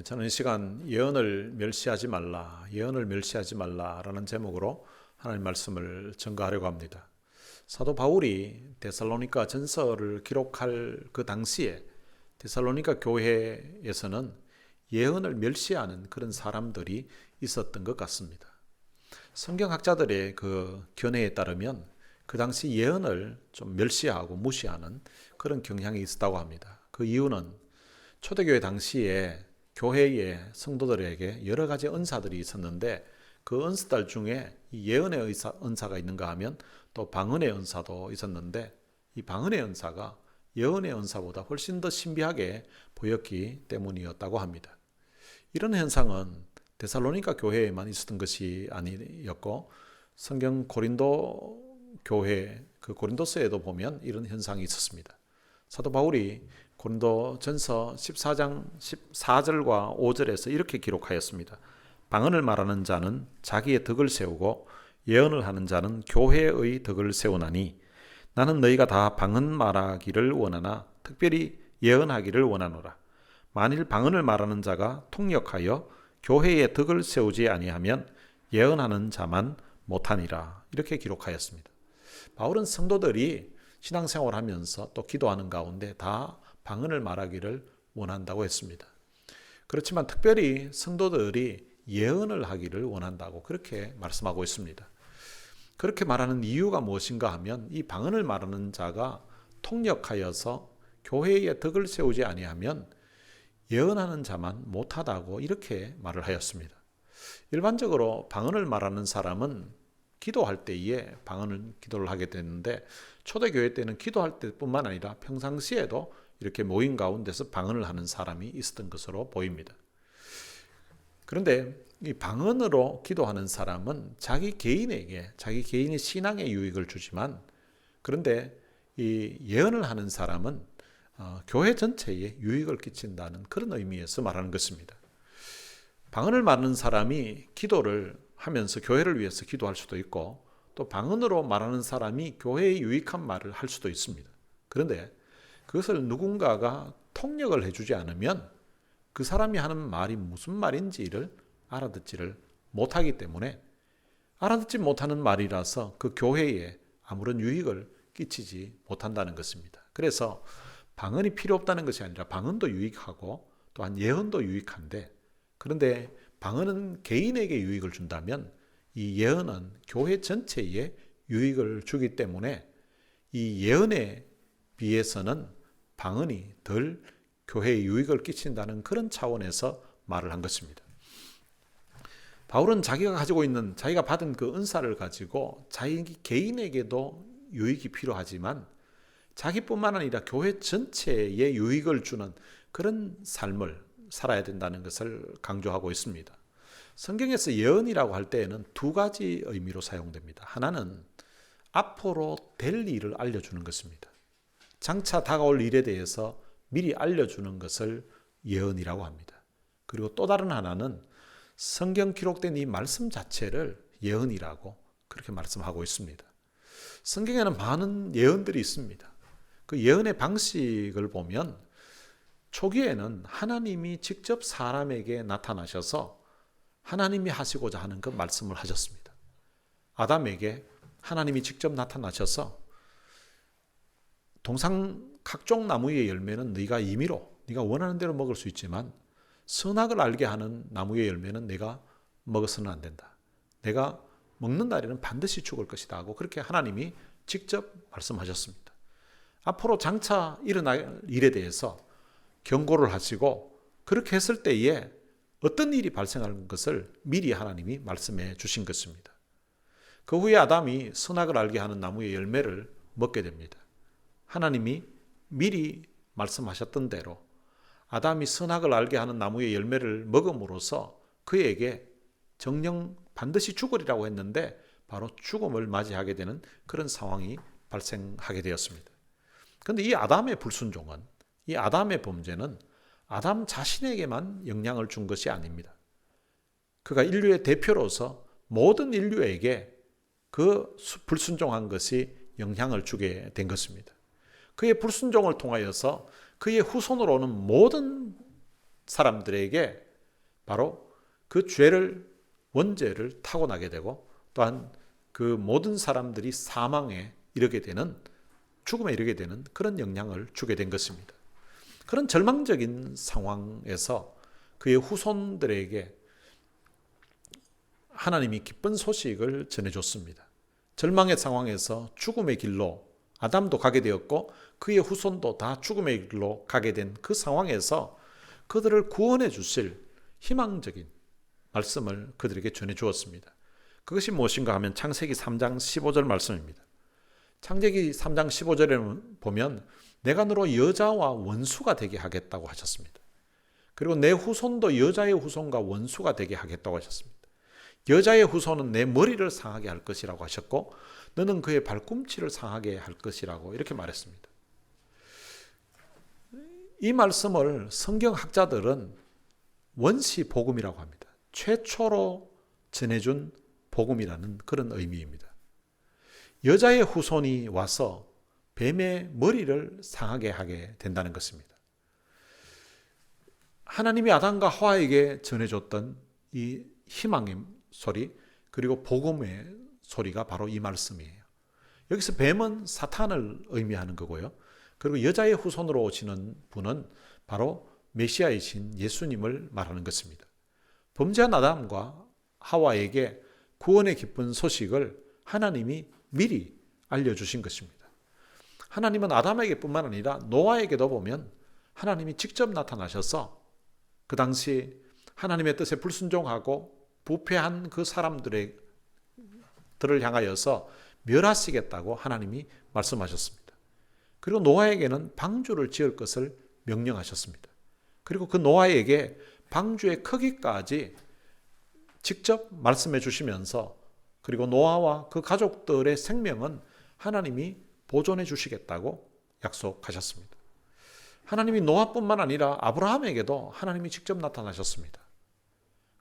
저는 이 시간 예언을 멸시하지 말라, 예언을 멸시하지 말라라는 제목으로 하나님 말씀을 전가하려고 합니다. 사도 바울이 데살로니가 전서를 기록할 그 당시에 데살로니가 교회에서는 예언을 멸시하는 그런 사람들이 있었던 것 같습니다. 성경학자들의 그 견해에 따르면 그 당시 예언을 좀 멸시하고 무시하는 그런 경향이 있었다고 합니다. 그 이유는 초대교회 당시에 교회의 성도들에게 여러 가지 은사들이 있었는데 그 은사들 중에 예언의 은사가 있는가 하면 또 방언의 은사도 있었는데 이 방언의 은사가 예언의 은사보다 훨씬 더 신비하게 보였기 때문이었다고 합니다. 이런 현상은 데살로니가 교회에만 있었던 것이 아니었고 성경 고린도 교회 그 고린도서에도 보면 이런 현상이 있었습니다. 사도 바울이 고린도 전서 14장 14절과 5절에서 이렇게 기록하였습니다. 방언을 말하는 자는 자기의 덕을 세우고 예언을 하는 자는 교회의 덕을 세우나니 나는 너희가 다 방언 말하기를 원하나 특별히 예언하기를 원하노라. 만일 방언을 말하는 자가 통역하여 교회의 덕을 세우지 아니하면 예언하는 자만 못하니라. 이렇게 기록하였습니다. 바울은 성도들이 신앙생활하면서 또 기도하는 가운데 다 방언을 말하기를 원한다고 했습니다. 그렇지만 특별히 성도들이 예언을 하기를 원한다고 그렇게 말씀하고 있습니다. 그렇게 말하는 이유가 무엇인가 하면 이 방언을 말하는 자가 통역하여서 교회의 덕을 세우지 아니하면 예언하는 자만 못하다고 이렇게 말을 하였습니다. 일반적으로 방언을 말하는 사람은 기도할 때에 기도를 하게 되는데 초대교회 때는 기도할 때뿐만 아니라 평상시에도 이렇게 모임 가운데서 방언을 하는 사람이 있었던 것으로 보입니다. 그런데 이 방언으로 기도하는 사람은 자기 개인의 신앙에 유익을 주지만 그런데 이 예언을 하는 사람은 교회 전체에 유익을 끼친다는 그런 의미에서 말하는 것입니다. 방언을 말하는 사람이 기도를 하면서 교회를 위해서 기도할 수도 있고 또 방언으로 말하는 사람이 교회에 유익한 말을 할 수도 있습니다. 그런데 그것을 누군가가 통역을 해주지 않으면 그 사람이 하는 말이 무슨 말인지를 알아듣지를 못하기 때문에 알아듣지 못하는 말이라서 그 교회에 아무런 유익을 끼치지 못한다는 것입니다. 그래서 방언이 필요 없다는 것이 아니라 방언도 유익하고 또한 예언도 유익한데 그런데 방언은 개인에게 유익을 준다면 이 예언은 교회 전체에 유익을 주기 때문에 이 예언에 비해서는 방언이 덜 교회에 유익을 끼친다는 그런 차원에서 말을 한 것입니다. 바울은 자기가 받은 그 은사를 가지고 자기 개인에게도 유익이 필요하지만 자기뿐만 아니라 교회 전체에 유익을 주는 그런 삶을 살아야 된다는 것을 강조하고 있습니다. 성경에서 예언이라고 할 때에는 두 가지 의미로 사용됩니다. 하나는 앞으로 될 일을 알려주는 것입니다. 장차 다가올 일에 대해서 미리 알려주는 것을 예언이라고 합니다. 그리고 또 다른 하나는 성경 기록된 이 말씀 자체를 예언이라고 그렇게 말씀하고 있습니다. 성경에는 많은 예언들이 있습니다. 그 예언의 방식을 보면 초기에는 하나님이 직접 사람에게 나타나셔서 하나님이 하시고자 하는 그 말씀을 하셨습니다. 아담에게 하나님이 직접 나타나셔서 각종 나무의 열매는 네가 원하는 대로 먹을 수 있지만 선악을 알게 하는 나무의 열매는 네가 먹어서는 안 된다. 내가 먹는 날에는 반드시 죽을 것이다 하고 그렇게 하나님이 직접 말씀하셨습니다. 앞으로 장차 일어날 일에 대해서 경고를 하시고 그렇게 했을 때에 어떤 일이 발생하는 것을 미리 하나님이 말씀해 주신 것입니다. 그 후에 아담이 선악을 알게 하는 나무의 열매를 먹게 됩니다. 하나님이 미리 말씀하셨던 대로 아담이 선악을 알게 하는 나무의 열매를 먹음으로써 그에게 정령 반드시 죽으리라고 했는데 바로 죽음을 맞이하게 되는 그런 상황이 발생하게 되었습니다. 그런데 이 아담의 범죄는 아담 자신에게만 영향을 준 것이 아닙니다. 그가 인류의 대표로서 모든 인류에게 그 불순종한 것이 영향을 주게 된 것입니다. 그의 불순종을 통하여서 그의 후손으로 오는 모든 사람들에게 바로 그 죄를 원죄를 타고나게 되고 또한 그 모든 사람들이 사망에 이르게 되는 죽음에 이르게 되는 그런 영향을 주게 된 것입니다. 그런 절망적인 상황에서 그의 후손들에게 하나님이 기쁜 소식을 전해줬습니다. 절망의 상황에서 죽음의 길로 아담도 가게 되었고 그의 후손도 다 죽음의 길로 가게 된 그 상황에서 그들을 구원해 주실 희망적인 말씀을 그들에게 전해 주었습니다. 그것이 무엇인가 하면 창세기 3장 15절 말씀입니다. 창세기 3장 15절에 보면 내가 너로 여자와 원수가 되게 하겠다고 하셨습니다. 그리고 내 후손도 여자의 후손과 원수가 되게 하겠다고 하셨습니다. 여자의 후손은 내 머리를 상하게 할 것이라고 하셨고 너는 그의 발꿈치를 상하게 할 것이라고 이렇게 말했습니다. 이 말씀을 성경학자들은 원시 복음이라고 합니다. 최초로 전해준 복음이라는 그런 의미입니다. 여자의 후손이 와서 뱀의 머리를 상하게 하게 된다는 것입니다. 하나님이 아담과 하와에게 전해줬던 이 희망의 소리 그리고 복음의 소리가 바로 이 말씀이에요. 여기서 뱀은 사탄을 의미하는 거고요. 그리고 여자의 후손으로 오시는 분은 바로 메시아이신 예수님을 말하는 것입니다. 범죄한 아담과 하와에게 구원의 기쁜 소식을 하나님이 미리 알려주신 것입니다. 하나님은 아담에게뿐만 아니라 노아에게도 보면 하나님이 직접 나타나셔서 그 당시 하나님의 뜻에 불순종하고 부패한 그 사람들을 향하여서 멸하시겠다고 하나님이 말씀하셨습니다. 그리고 노아에게는 방주를 지을 것을 명령하셨습니다. 그리고 그 노아에게 방주의 크기까지 직접 말씀해 주시면서 그리고 노아와 그 가족들의 생명은 하나님이 보존해 주시겠다고 약속하셨습니다. 하나님이 노아뿐만 아니라 아브라함에게도 하나님이 직접 나타나셨습니다.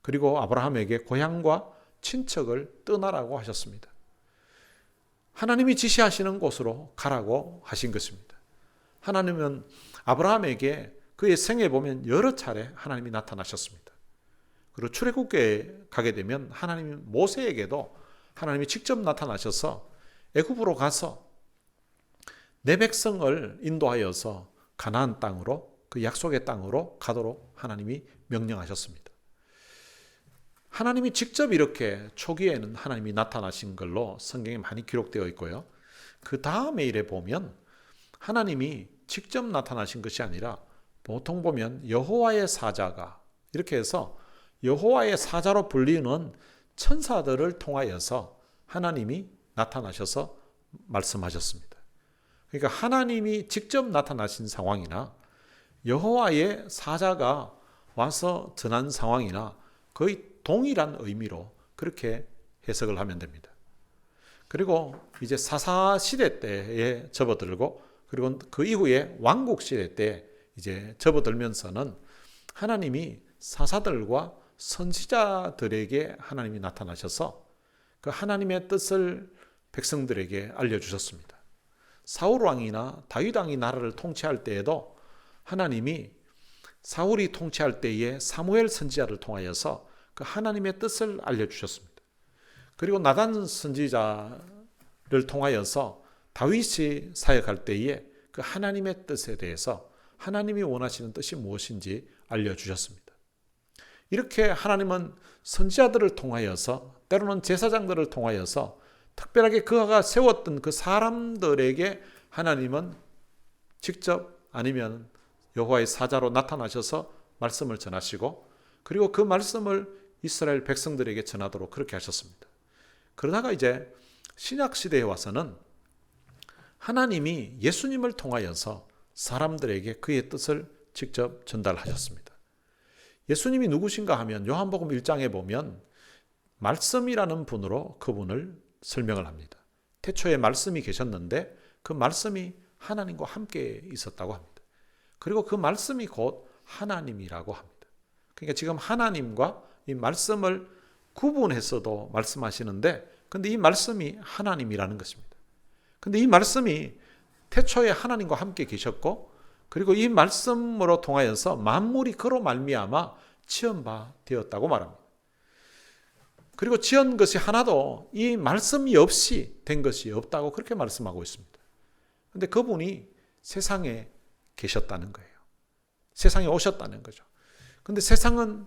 그리고 아브라함에게 고향과 친척을 떠나라고 하셨습니다. 하나님이 지시하시는 곳으로 가라고 하신 것입니다. 하나님은 아브라함에게 그의 생에 보면 여러 차례 하나님이 나타나셨습니다. 그리고 출애굽기에 가게 되면 하나님이 모세에게도 하나님이 직접 나타나셔서 애굽으로 가서 내 백성을 인도하여서 가나안 땅으로 그 약속의 땅으로 가도록 하나님이 명령하셨습니다. 하나님이 직접 이렇게 초기에는 하나님이 나타나신 걸로 성경에 많이 기록되어 있고요. 그 다음에 일에 보면 하나님이 직접 나타나신 것이 아니라 보통 보면 여호와의 사자가 이렇게 해서 여호와의 사자로 불리는 천사들을 통하여서 하나님이 나타나셔서 말씀하셨습니다. 그러니까 하나님이 직접 나타나신 상황이나 여호와의 사자가 와서 전한 상황이나 거의 동일한 의미로 그렇게 해석을 하면 됩니다. 그리고 이제 사사 시대 때에 접어들고 그리고 그 이후에 왕국 시대 때 이제 접어들면서는 하나님이 사사들과 선지자들에게 하나님이 나타나셔서 그 하나님의 뜻을 백성들에게 알려주셨습니다. 사울 왕이나 다윗 왕이 나라를 통치할 때에도 하나님이 사울이 통치할 때에 사무엘 선지자를 통하여서 그 하나님의 뜻을 알려주셨습니다. 그리고 나단 선지자를 통하여서 다윗이 사역할 때에 그 하나님의 뜻에 대해서 하나님이 원하시는 뜻이 무엇인지 알려주셨습니다. 이렇게 하나님은 선지자들을 통하여서 때로는 제사장들을 통하여서 특별하게 그가 세웠던 그 사람들에게 하나님은 직접 아니면 여호와의 사자로 나타나셔서 말씀을 전하시고 그리고 그 말씀을 이스라엘 백성들에게 전하도록 그렇게 하셨습니다. 그러다가 이제 신약 시대에 와서는 하나님이 예수님을 통하여서 사람들에게 그의 뜻을 직접 전달하셨습니다. 예수님이 누구신가 하면 요한복음 1장에 보면 말씀이라는 분으로 그분을 설명을 합니다. 태초에 말씀이 계셨는데 그 말씀이 하나님과 함께 있었다고 합니다. 그리고 그 말씀이 곧 하나님이라고 합니다. 그러니까 지금 하나님과 이 말씀을 구분해서도 말씀하시는데 근데 이 말씀이 하나님이라는 것입니다. 근데 이 말씀이 태초에 하나님과 함께 계셨고 그리고 이 말씀으로 통하여서 만물이 그로 말미암아 지은 바 되었다고 말합니다. 그리고 지은 것이 하나도 이 말씀이 없이 된 것이 없다고 그렇게 말씀하고 있습니다. 그런데 그분이 세상에 계셨다는 거예요. 세상에 오셨다는 거죠. 그런데 세상은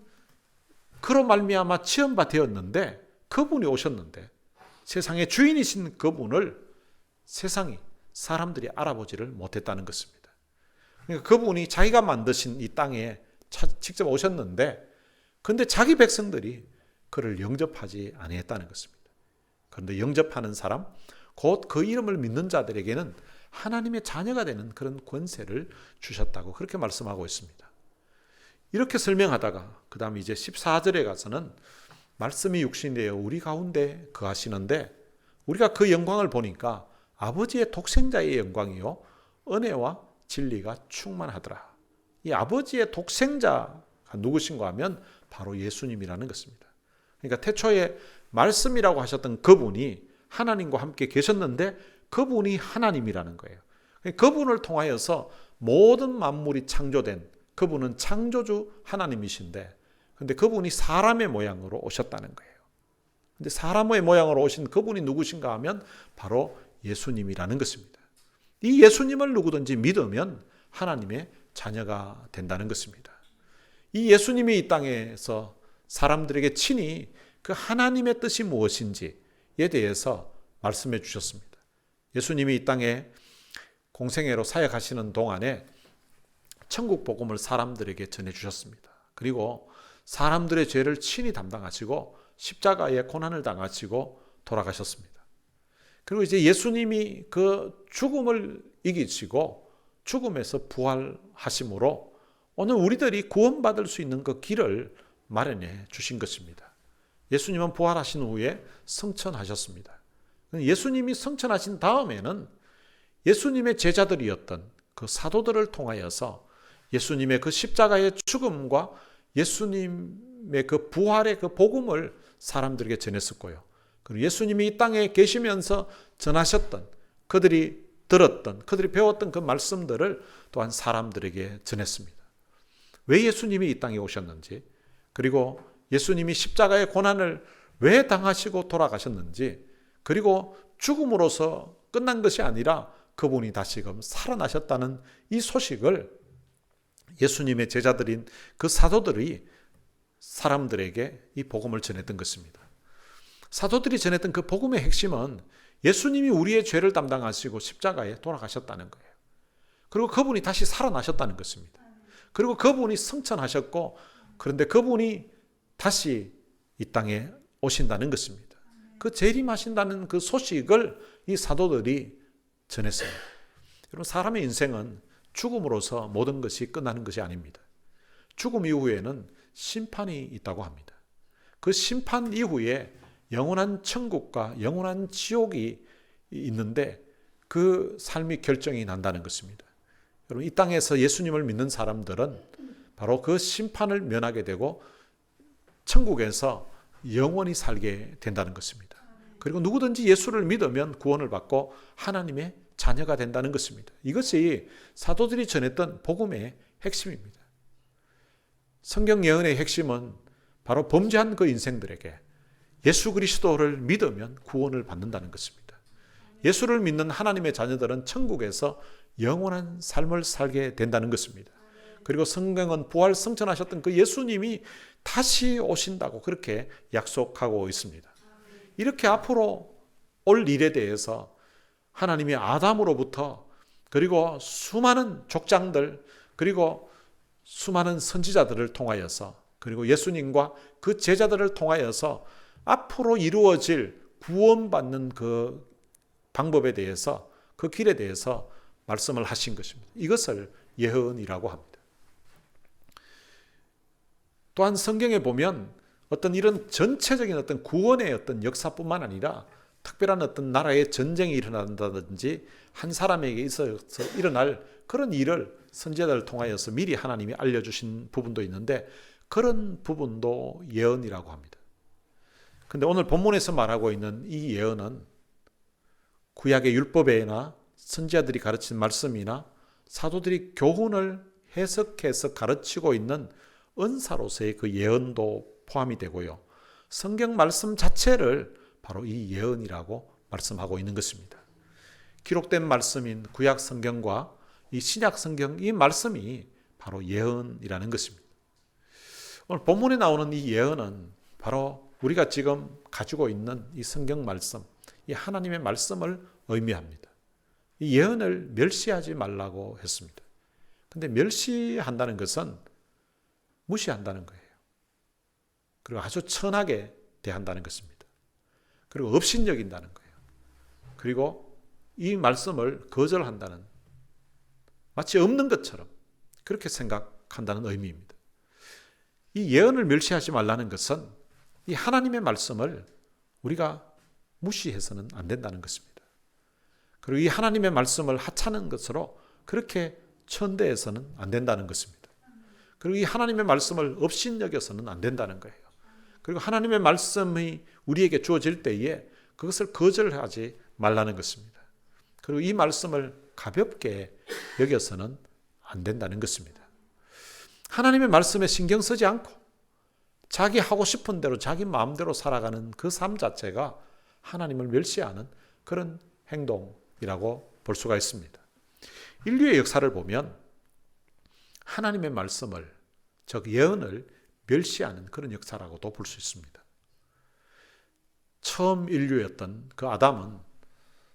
그로 말미암아 지은 바 되었는데, 그분이 오셨는데 세상의 주인이신 그분을 세상이, 사람들이 알아보지를 못했다는 것입니다. 그러니까 그분이 자기가 만드신 이 땅에 직접 오셨는데, 그런데 자기 백성들이 그를 영접하지 아니했다는 것입니다. 그런데 영접하는 사람, 곧 그 이름을 믿는 자들에게는 하나님의 자녀가 되는 그런 권세를 주셨다고 그렇게 말씀하고 있습니다. 이렇게 설명하다가 그 다음에 이제 14절에 가서는 말씀이 육신이 되어 우리 가운데 거하시는데, 우리가 그 영광을 보니까 아버지의 독생자의 영광이요 은혜와 진리가 충만하더라. 이 아버지의 독생자가 누구신가 하면 바로 예수님이라는 것입니다. 그러니까 태초에 말씀이라고 하셨던 그분이 하나님과 함께 계셨는데 그분이 하나님이라는 거예요. 그분을 통하여서 모든 만물이 창조된, 그분은 창조주 하나님이신데, 근데 그분이 사람의 모양으로 오셨다는 거예요. 근데 사람의 모양으로 오신 그분이 누구신가 하면 바로 예수님이라는 것입니다. 이 예수님을 누구든지 믿으면 하나님의 자녀가 된다는 것입니다. 이 예수님이 이 땅에서 사람들에게 친히 그 하나님의 뜻이 무엇인지에 대해서 말씀해 주셨습니다. 예수님이 이 땅에 공생애로 사역하시는 동안에 천국 복음을 사람들에게 전해 주셨습니다. 그리고 사람들의 죄를 친히 담당하시고 십자가의 고난을 당하시고 돌아가셨습니다. 그리고 이제 예수님이 그 죽음을 이기시고 죽음에서 부활하심으로 오늘 우리들이 구원받을 수 있는 그 길을 마련해 주신 것입니다. 예수님은 부활하신 후에 승천하셨습니다. 예수님이 승천하신 다음에는 예수님의 제자들이었던 그 사도들을 통하여서 예수님의 그 십자가의 죽음과 예수님의 그 부활의 그 복음을 사람들에게 전했었고요. 그리고 예수님이 이 땅에 계시면서 전하셨던, 그들이 들었던, 그들이 배웠던 그 말씀들을 또한 사람들에게 전했습니다. 왜 예수님이 이 땅에 오셨는지, 그리고 예수님이 십자가의 고난을 왜 당하시고 돌아가셨는지, 그리고 죽음으로서 끝난 것이 아니라 그분이 다시금 살아나셨다는 이 소식을 예수님의 제자들인 그 사도들이 사람들에게 이 복음을 전했던 것입니다. 사도들이 전했던 그 복음의 핵심은 예수님이 우리의 죄를 담당하시고 십자가에 돌아가셨다는 거예요. 그리고 그분이 다시 살아나셨다는 것입니다. 그리고 그분이 승천하셨고, 그런데 그분이 다시 이 땅에 오신다는 것입니다. 그 재림하신다는 그 소식을 이 사도들이 전했습니다. 여러분, 사람의 인생은 죽음으로서 모든 것이 끝나는 것이 아닙니다. 죽음 이후에는 심판이 있다고 합니다. 그 심판 이후에 영원한 천국과 영원한 지옥이 있는데 그 삶이 결정이 난다는 것입니다. 여러분, 이 땅에서 예수님을 믿는 사람들은 바로 그 심판을 면하게 되고 천국에서 영원히 살게 된다는 것입니다. 그리고 누구든지 예수를 믿으면 구원을 받고 하나님의 자녀가 된다는 것입니다. 이것이 사도들이 전했던 복음의 핵심입니다. 성경 예언의 핵심은 바로 범죄한 그 인생들에게 예수 그리스도를 믿으면 구원을 받는다는 것입니다. 예수를 믿는 하나님의 자녀들은 천국에서 영원한 삶을 살게 된다는 것입니다. 그리고 성경은 부활 승천하셨던 그 예수님이 다시 오신다고 그렇게 약속하고 있습니다. 이렇게 앞으로 올 일에 대해서 하나님이 아담으로부터 그리고 수많은 족장들 그리고 수많은 선지자들을 통하여서 그리고 예수님과 그 제자들을 통하여서 앞으로 이루어질 구원받는 그 방법에 대해서, 그 길에 대해서 말씀을 하신 것입니다. 이것을 예언이라고 합니다. 또한 성경에 보면 어떤 이런 전체적인 어떤 구원의 어떤 역사뿐만 아니라 특별한 어떤 나라의 전쟁이 일어난다든지 한 사람에게 있어서 일어날 그런 일을 선지자들을 통하여서 미리 하나님이 알려주신 부분도 있는데 그런 부분도 예언이라고 합니다. 그런데 오늘 본문에서 말하고 있는 이 예언은 구약의 율법에나 선지자들이 가르친 말씀이나 사도들이 교훈을 해석해서 가르치고 있는 은사로서의 그 예언도 포함이 되고요. 성경 말씀 자체를 바로 이 예언이라고 말씀하고 있는 것입니다. 기록된 말씀인 구약 성경과 이 신약 성경, 이 말씀이 바로 예언이라는 것입니다. 오늘 본문에 나오는 이 예언은 바로 우리가 지금 가지고 있는 이 성경 말씀, 이 하나님의 말씀을 의미합니다. 이 예언을 멸시하지 말라고 했습니다. 근데 멸시한다는 것은 무시한다는 거예요. 그리고 아주 천하게 대한다는 것입니다. 그리고 업신여긴다는 거예요. 그리고 이 말씀을 거절한다는, 마치 없는 것처럼 그렇게 생각한다는 의미입니다. 이 예언을 멸시하지 말라는 것은 이 하나님의 말씀을 우리가 무시해서는 안 된다는 것입니다. 그리고 이 하나님의 말씀을 하찮은 것으로 그렇게 천대해서는 안 된다는 것입니다. 그리고 이 하나님의 말씀을 업신여겨서는 안 된다는 거예요. 그리고 하나님의 말씀이 우리에게 주어질 때에 그것을 거절하지 말라는 것입니다. 그리고 이 말씀을 가볍게 여겨서는 안 된다는 것입니다. 하나님의 말씀에 신경 쓰지 않고 자기 하고 싶은 대로 자기 마음대로 살아가는 그 삶 자체가 하나님을 멸시하는 그런 행동이라고 볼 수가 있습니다. 인류의 역사를 보면 하나님의 말씀을, 즉 예언을 멸시하는 그런 역사라고도 볼 수 있습니다. 처음 인류였던 그 아담은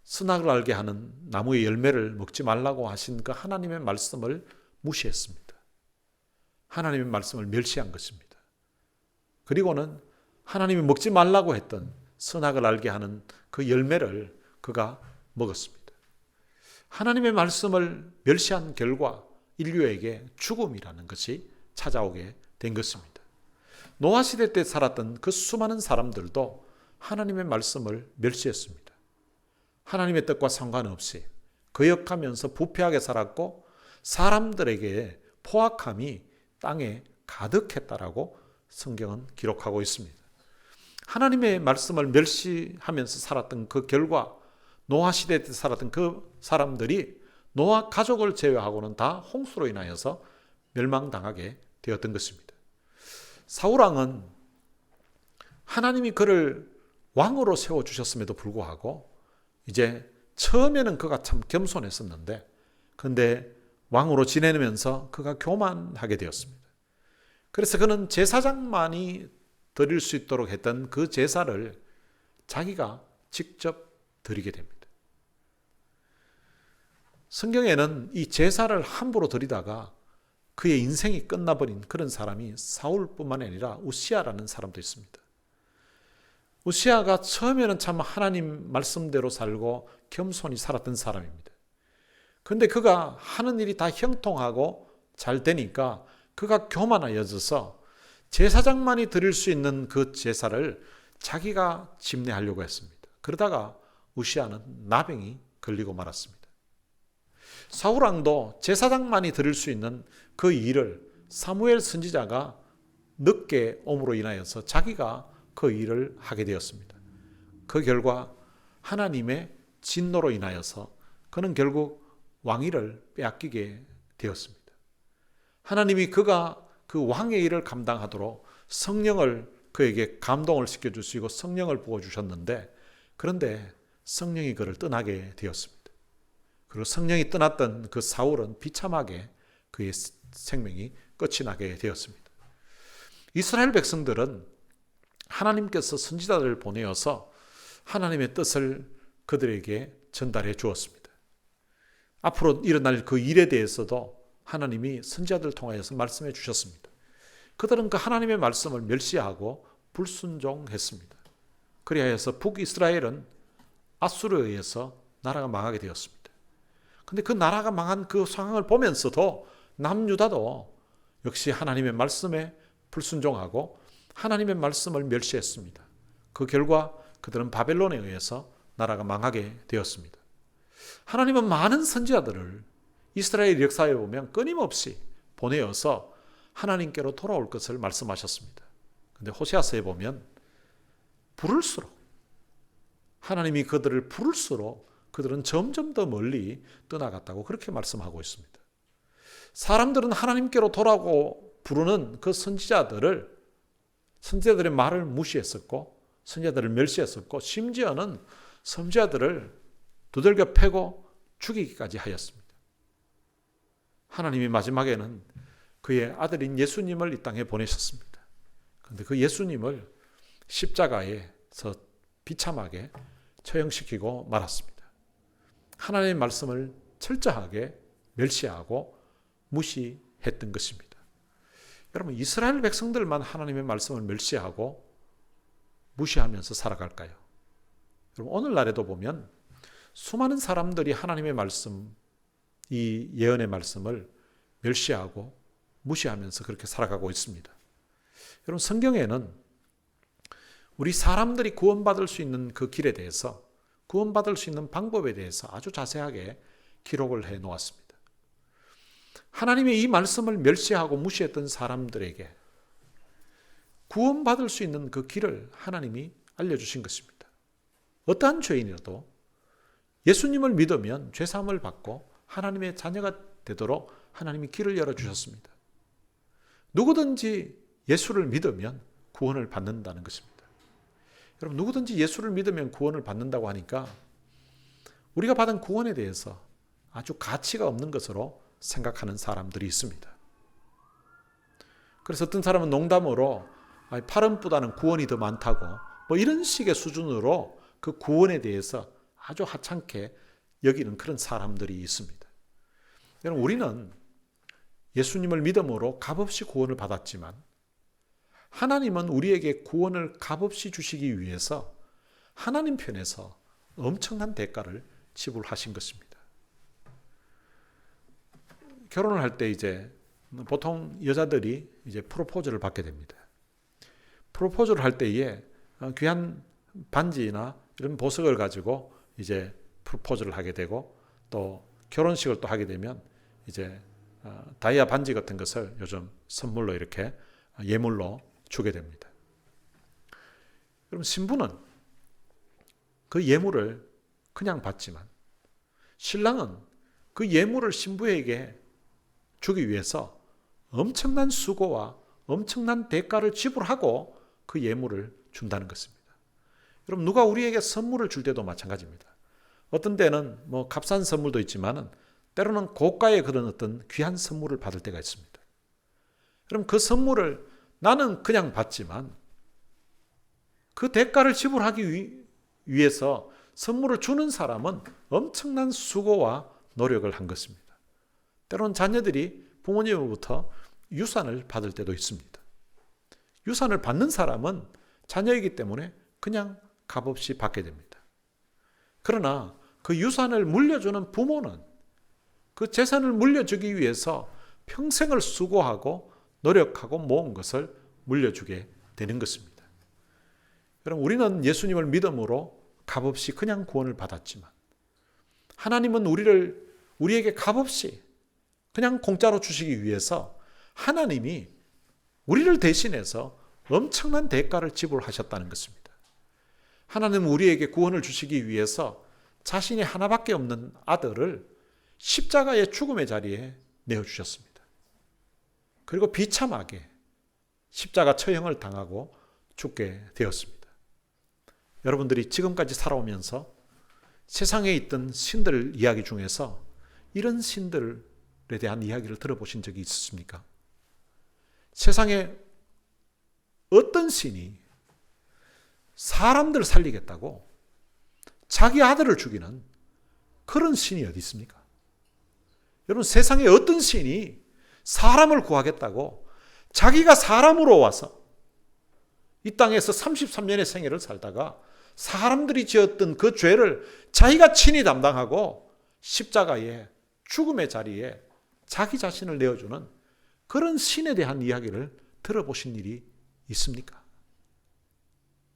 선악을 알게 하는 나무의 열매를 먹지 말라고 하신 그 하나님의 말씀을 무시했습니다. 하나님의 말씀을 멸시한 것입니다. 그리고는 하나님이 먹지 말라고 했던 선악을 알게 하는 그 열매를 그가 먹었습니다. 하나님의 말씀을 멸시한 결과 인류에게 죽음이라는 것이 찾아오게 된 것입니다. 노아 시대 때 살았던 그 수많은 사람들도 하나님의 말씀을 멸시했습니다. 하나님의 뜻과 상관없이 거역하면서 부패하게 살았고 사람들에게 포악함이 땅에 가득했다라고 성경은 기록하고 있습니다. 하나님의 말씀을 멸시하면서 살았던 그 결과 노아 시대 때 살았던 그 사람들이 노아 가족을 제외하고는 다 홍수로 인하여서 멸망당하게 되었던 것입니다. 사울왕은 하나님이 그를 왕으로 세워주셨음에도 불구하고 이제 처음에는 그가 참 겸손했었는데 근데 왕으로 지내면서 그가 교만하게 되었습니다. 그래서 그는 제사장만이 드릴 수 있도록 했던 그 제사를 자기가 직접 드리게 됩니다. 성경에는 이 제사를 함부로 드리다가 그의 인생이 끝나버린 그런 사람이 사울뿐만 아니라 우시아라는 사람도 있습니다. 우시아가 처음에는 참 하나님 말씀대로 살고 겸손히 살았던 사람입니다. 그런데 그가 하는 일이 다 형통하고 잘 되니까 그가 교만하여져서 제사장만이 드릴 수 있는 그 제사를 자기가 집례하려고 했습니다. 그러다가 우시아는 나병이 걸리고 말았습니다. 사울왕도 제사장만이 드릴 수 있는 그 일을 사무엘 선지자가 늦게 옴으로 인하여서 자기가 그 일을 하게 되었습니다. 그 결과 하나님의 진노로 인하여서 그는 결국 왕위를 빼앗기게 되었습니다. 하나님이 그가 그 왕의 일을 감당하도록 성령을 그에게 감동을 시켜주시고 성령을 부어주셨는데 그런데 성령이 그를 떠나게 되었습니다. 그리고 성령이 떠났던 그 사울은 비참하게 그의 생명이 끝이 나게 되었습니다. 이스라엘 백성들은 하나님께서 선지자들을 보내어서 하나님의 뜻을 그들에게 전달해 주었습니다. 앞으로 일어날 그 일에 대해서도 하나님이 선지자들을 통하여서 말씀해 주셨습니다. 그들은 그 하나님의 말씀을 멸시하고 불순종했습니다. 그리하여서 북이스라엘은 아수르에 의해서 나라가 망하게 되었습니다. 그런데 그 나라가 망한 그 상황을 보면서도 남유다도 역시 하나님의 말씀에 불순종하고 하나님의 말씀을 멸시했습니다. 그 결과 그들은 바벨론에 의해서 나라가 망하게 되었습니다. 하나님은 많은 선지자들을 이스라엘 역사에 보면 끊임없이 보내어서 하나님께로 돌아올 것을 말씀하셨습니다. 그런데 호세아서에 보면 부를수록 하나님이 그들을 부를수록 그들은 점점 더 멀리 떠나갔다고 그렇게 말씀하고 있습니다. 사람들은 하나님께로 돌아오고 부르는 그 선지자들의 말을 무시했었고 선지자들을 멸시했었고 심지어는 선지자들을 두들겨 패고 죽이기까지 하였습니다. 하나님이 마지막에는 그의 아들인 예수님을 이 땅에 보내셨습니다. 그런데 그 예수님을 십자가에서 비참하게 처형시키고 말았습니다. 하나님의 말씀을 철저하게 멸시하고 무시했던 것입니다. 여러분, 이스라엘 백성들만 하나님의 말씀을 멸시하고 무시하면서 살아갈까요? 여러분, 오늘날에도 보면 수많은 사람들이 하나님의 말씀, 이 예언의 말씀을 멸시하고 무시하면서 그렇게 살아가고 있습니다. 여러분, 성경에는 우리 사람들이 구원받을 수 있는 그 길에 대해서, 구원받을 수 있는 방법에 대해서 아주 자세하게 기록을 해 놓았습니다. 하나님의 이 말씀을 멸시하고 무시했던 사람들에게 구원받을 수 있는 그 길을 하나님이 알려주신 것입니다. 어떠한 죄인이라도 예수님을 믿으면 죄사함을 받고 하나님의 자녀가 되도록 하나님이 길을 열어주셨습니다. 누구든지 예수를 믿으면 구원을 받는다는 것입니다. 여러분, 누구든지 예수를 믿으면 구원을 받는다고 하니까 우리가 받은 구원에 대해서 아주 가치가 없는 것으로 생각하는 사람들이 있습니다. 그래서 어떤 사람은 농담으로 파름보다는 구원이 더 많다고 뭐 이런 식의 수준으로 그 구원에 대해서 아주 하찮게 여기는 그런 사람들이 있습니다. 여러분, 우리는 예수님을 믿음으로 값없이 구원을 받았지만 하나님은 우리에게 구원을 값없이 주시기 위해서 하나님 편에서 엄청난 대가를 지불하신 것입니다. 결혼을 할 때 이제 보통 여자들이 이제 프로포즈를 받게 됩니다. 프로포즈를 할 때에 귀한 반지나 이런 보석을 가지고 이제 프로포즈를 하게 되고 또 결혼식을 또 하게 되면 이제 다이아 반지 같은 것을 요즘 선물로 이렇게 예물로 주게 됩니다. 그럼 신부는 그 예물을 그냥 받지만 신랑은 그 예물을 신부에게 주기 위해서 엄청난 수고와 엄청난 대가를 지불하고 그 예물을 준다는 것입니다. 여러분, 누가 우리에게 선물을 줄 때도 마찬가지입니다. 어떤 때는 뭐 값싼 선물도 있지만은 때로는 고가의 그런 어떤 귀한 선물을 받을 때가 있습니다. 그럼 그 선물을 나는 그냥 받지만 그 대가를 지불하기 위해서 선물을 주는 사람은 엄청난 수고와 노력을 한 것입니다. 때로는 자녀들이 부모님으로부터 유산을 받을 때도 있습니다. 유산을 받는 사람은 자녀이기 때문에 그냥 값없이 받게 됩니다. 그러나 그 유산을 물려주는 부모는 그 재산을 물려주기 위해서 평생을 수고하고 노력하고 모은 것을 물려주게 되는 것입니다. 여러분, 우리는 예수님을 믿음으로 값없이 그냥 구원을 받았지만 하나님은 우리에게 값없이 그냥 공짜로 주시기 위해서 하나님이 우리를 대신해서 엄청난 대가를 지불하셨다는 것입니다. 하나님은 우리에게 구원을 주시기 위해서 자신이 하나밖에 없는 아들을 십자가의 죽음의 자리에 내어주셨습니다. 그리고 비참하게 십자가 처형을 당하고 죽게 되었습니다. 여러분들이 지금까지 살아오면서 세상에 있던 신들 이야기 중에서 이런 신들에 대한 이야기를 들어보신 적이 있으십니까? 세상에 어떤 신이 사람들을 살리겠다고 자기 아들을 죽이는 그런 신이 어디 있습니까? 여러분, 세상에 어떤 신이 사람을 구하겠다고 자기가 사람으로 와서 이 땅에서 33년의 생애를 살다가 사람들이 지었던 그 죄를 자기가 친히 담당하고 십자가의 죽음의 자리에 자기 자신을 내어주는 그런 신에 대한 이야기를 들어보신 일이 있습니까?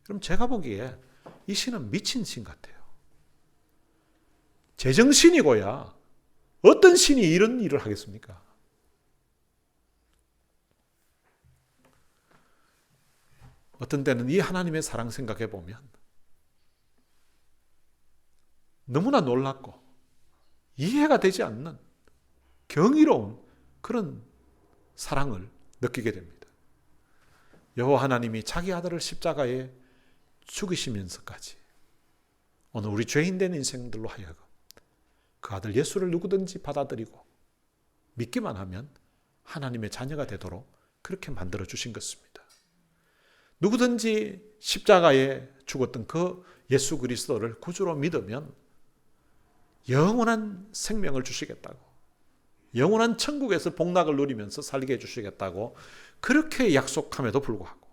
그럼 제가 보기에 이 신은 미친 신 같아요. 제정신이고야 어떤 신이 이런 일을 하겠습니까? 어떤 때는 이 하나님의 사랑 생각해 보면 너무나 놀랍고 이해가 되지 않는 경이로운 그런 사랑을 느끼게 됩니다. 여호와 하나님이 자기 아들을 십자가에 죽이시면서까지 오늘 우리 죄인된 인생들로 하여금 그 아들 예수를 누구든지 받아들이고 믿기만 하면 하나님의 자녀가 되도록 그렇게 만들어 주신 것입니다. 누구든지 십자가에 죽었던 그 예수 그리스도를 구주로 믿으면 영원한 생명을 주시겠다고, 영원한 천국에서 복락을 누리면서 살게 해주시겠다고 그렇게 약속함에도 불구하고,